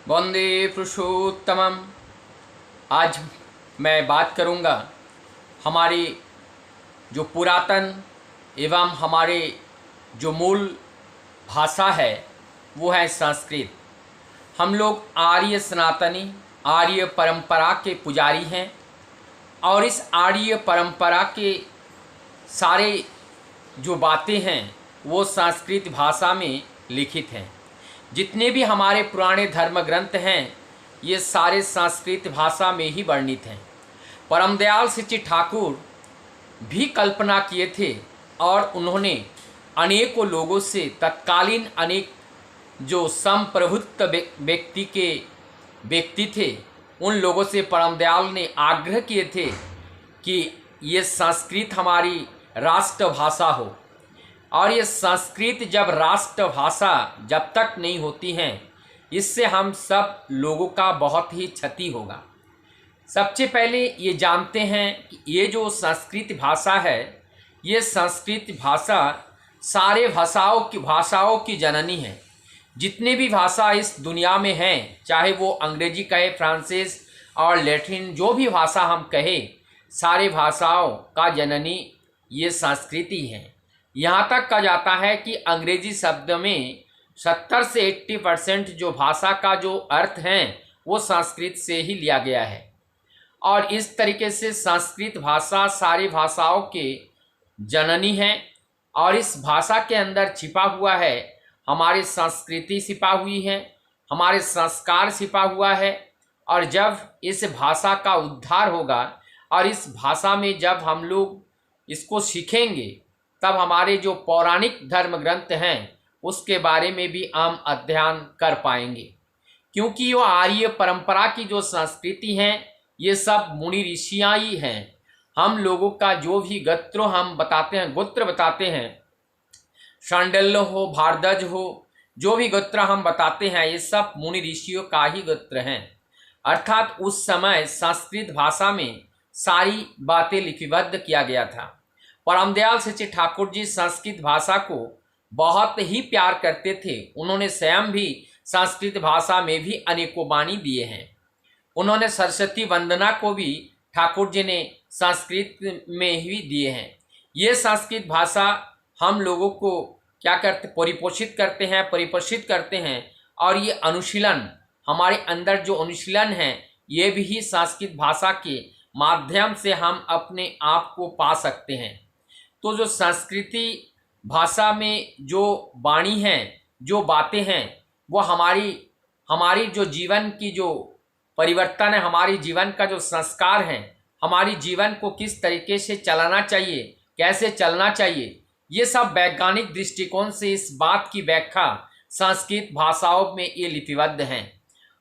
वंदे पुरुषोत्तमम। आज मैं बात करूंगा हमारी जो पुरातन एवं हमारे जो मूल भाषा है वो है संस्कृत। हम लोग आर्य सनातनी आर्य परंपरा के पुजारी हैं और इस आर्य परंपरा के सारे जो बातें हैं वो संस्कृत भाषा में लिखित हैं। जितने भी हमारे पुराने धर्म ग्रंथ हैं ये सारे संस्कृत भाषा में ही वर्णित हैं। परमदयाल श्री ठाकुर भी कल्पना किए थे और उन्होंने अनेकों लोगों से तत्कालीन अनेक जो संप्रभुत्व व्यक्ति थे उन लोगों से परमदयाल ने आग्रह किए थे कि ये संस्कृत हमारी राष्ट्रभाषा हो। और ये संस्कृत जब राष्ट्रभाषा जब तक नहीं होती हैं इससे हम सब लोगों का बहुत ही क्षति होगा। सबसे पहले ये जानते हैं कि ये जो संस्कृत भाषा है ये संस्कृत भाषा सारे भाषाओं की जननी है। जितने भी भाषा इस दुनिया में हैं चाहे वो अंग्रेजी कहे, फ्रांसीस और लैटिन जो भी भाषा हम कहें, सारे भाषाओं का जननी ये संस्कृति है। यहाँ तक कहा जाता है कि अंग्रेजी शब्द में 70 से 80% जो भाषा का जो अर्थ है वो संस्कृत से ही लिया गया है। और इस तरीके से संस्कृत भाषा सारी भाषाओं के जननी है और इस भाषा के अंदर छिपा हुआ है हमारी संस्कृति छिपा हुई है, हमारे संस्कार छिपा हुआ है। और जब इस भाषा का उद्धार होगा और इस भाषा में जब हम लोग इसको सीखेंगे तब हमारे जो पौराणिक धर्म ग्रंथ हैं उसके बारे में भी हम अध्ययन कर पाएंगे। क्योंकि वो आर्य परंपरा की जो संस्कृति हैं ये सब मुनि ऋषियाँ ही हैं। हम लोगों का जो भी गोत्र हम बताते हैं, गोत्र बताते हैं, शांडिल्य हो, भारद्वाज हो, जो भी गोत्र हम बताते हैं ये सब मुनि ऋषियों का ही गोत्र हैं। अर्थात उस समय संस्कृत भाषा में सारी बातें लिपिबद्ध किया गया था। परमदयाल श्री ठाकुर जी संस्कृत भाषा को बहुत ही प्यार करते थे। उन्होंने स्वयं भी संस्कृत भाषा में भी अनेकों वाणी दिए हैं। उन्होंने सरस्वती वंदना को भी ठाकुर जी ने संस्कृत में ही दिए हैं। ये संस्कृत भाषा हम लोगों को क्या करते, परिपोषित करते हैं। और ये अनुशीलन हमारे अंदर जो अनुशीलन है ये भी संस्कृत भाषा के माध्यम से हम अपने आप को पा सकते हैं। तो जो संस्कृति भाषा में जो वाणी हैं, जो बातें हैं, वो हमारी जो जीवन की जो परिवर्तन है, हमारी जीवन का जो संस्कार है, हमारी जीवन को किस तरीके से चलाना चाहिए, कैसे चलना चाहिए, ये सब वैज्ञानिक दृष्टिकोण से इस बात की व्याख्या संस्कृत भाषाओं में ये लिपिबद्ध हैं।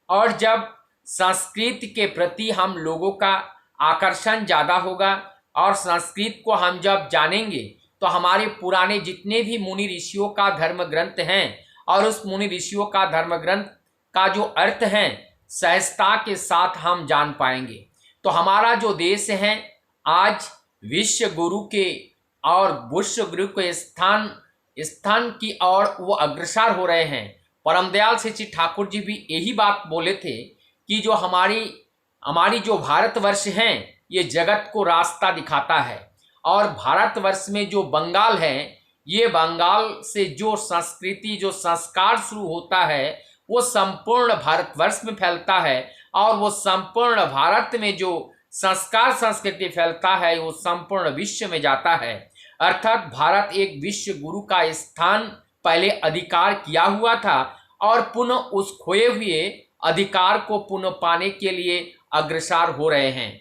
और जब संस्कृत के प्रति हम लोगों का आकर्षण ज़्यादा होगा और संस्कृत को हम जब जानेंगे तो हमारे पुराने जितने भी मुनि ऋषियों का धर्म ग्रंथ हैं और उस मुनि ऋषियों का धर्म ग्रंथ का जो अर्थ है सहजता के साथ हम जान पाएंगे। तो हमारा जो देश है आज विश्व गुरु के और विश्व गुरु के स्थान की ओर वो अग्रसर हो रहे हैं। परमदयाल श्री ठाकुर जी भी यही बात बोले थे कि जो हमारी जो भारतवर्ष है ये जगत को रास्ता दिखाता है। और भारतवर्ष में जो बंगाल है ये बंगाल से जो संस्कृति जो संस्कार शुरू होता है वो संपूर्ण भारतवर्ष में फैलता है और वो संपूर्ण भारत में जो संस्कार संस्कृति फैलता है वो संपूर्ण विश्व में जाता है। अर्थात भारत एक विश्व गुरु का स्थान पहले अधिकार किया हुआ था और पुनः उस खोए हुए अधिकार को पुनः पाने के लिए अग्रसर हो रहे हैं।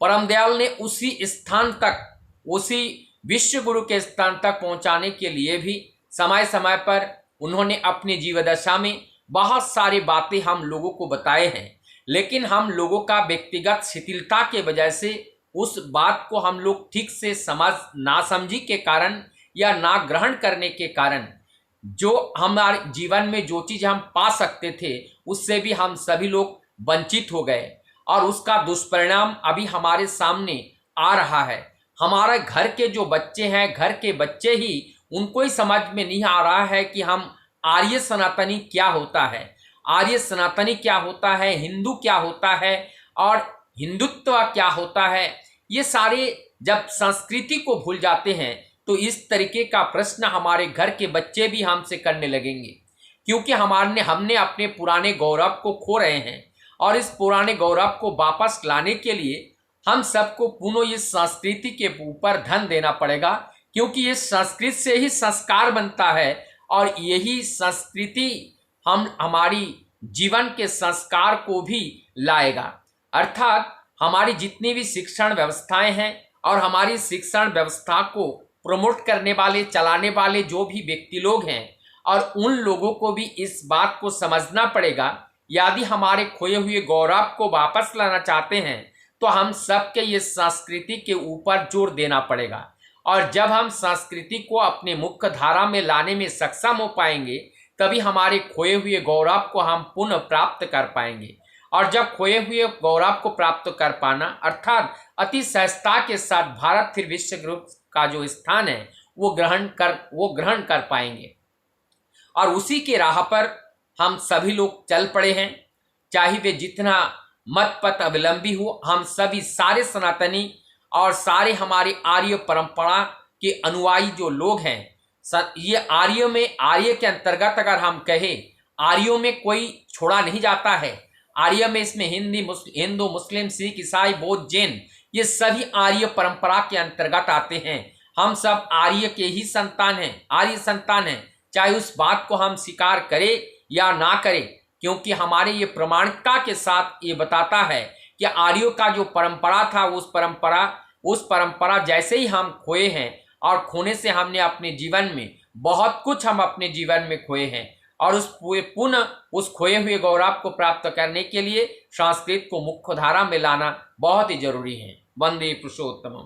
परमदयाल ने उसी स्थान तक, उसी विश्व गुरु के स्थान तक पहुंचाने के लिए भी समय समय पर उन्होंने अपनी जीवदशा में बहुत सारी बातें हम लोगों को बताए हैं। लेकिन हम लोगों का व्यक्तिगत शिथिलता के वजह से उस बात को हम लोग ठीक से ना समझी के कारण या ना ग्रहण करने के कारण जो हमारे जीवन में जो चीज़ हम पा सकते थे उससे भी हम सभी लोग वंचित हो गए और उसका दुष्परिणाम अभी हमारे सामने आ रहा है। हमारे घर के जो बच्चे हैं, घर के बच्चे ही उनको ही समझ में नहीं आ रहा है कि हम आर्य सनातनी क्या होता है। आर्य सनातनी क्या होता है, हिंदू क्या होता है और हिंदुत्व क्या होता है, ये सारे जब संस्कृति को भूल जाते हैं तो इस तरीके का प्रश्न हमारे घर के बच्चे भी हमसे करने लगेंगे, क्योंकि हमने अपने पुराने गौरव को खो रहे हैं और इस पुराने गौरव को वापस लाने के लिए हम सबको पुनः इस संस्कृति के ऊपर धन देना पड़ेगा, क्योंकि इस संस्कृति से ही संस्कार बनता है और यही संस्कृति हमारी जीवन के संस्कार को भी लाएगा। अर्थात हमारी जितनी भी शिक्षण व्यवस्थाएं हैं और हमारी शिक्षण व्यवस्था को प्रमोट करने वाले, चलाने वाले जो भी व्यक्ति लोग हैं, और उन लोगों को भी इस बात को समझना पड़ेगा, यदि हमारे खोए हुए गौरव को वापस लाना चाहते हैं तो हम सबके ये संस्कृति के ऊपर जोर देना पड़ेगा। और जब हम संस्कृति को अपने मुख्य धारा में लाने में सक्षम हो पाएंगे तभी हमारे खोए हुए गौरव को हम पुनः प्राप्त कर पाएंगे। और जब खोए हुए गौरव को प्राप्त कर पाना अर्थात अति सहजता के साथ भारत फिर विश्व गुरु का जो स्थान है वो ग्रहण कर पाएंगे। और उसी के राह पर हम सभी लोग चल पड़े हैं, चाहे वे जितना मत पथ अवलंबी हो। हम सभी सारे सनातनी और सारे हमारे आर्य परंपरा के अनुयायी जो लोग हैं, ये आर्य के अंतर्गत अगर हम कहें, आर्यों में कोई छोड़ा नहीं जाता है। आर्य में इसमें हिंदू, मुस्लिम, सिख, ईसाई, बौद्ध, जैन, ये सभी आर्य परंपरा के अंतर्गत आते हैं। हम सब आर्य के ही संतान हैं, आर्य संतान हैं, चाहे उस बात को हम स्वीकार करें या ना करें, क्योंकि हमारे ये प्रमाणिकता के साथ ये बताता है कि आर्यों का जो परंपरा था उस परंपरा जैसे ही हम खोए हैं और खोने से हमने अपने जीवन में बहुत कुछ हम अपने जीवन में खोए हैं, और उस खोए हुए गौरव को प्राप्त करने के लिए संस्कृत को मुख्य धारा में लाना बहुत ही जरूरी है। वंदे पुरुषोत्तम।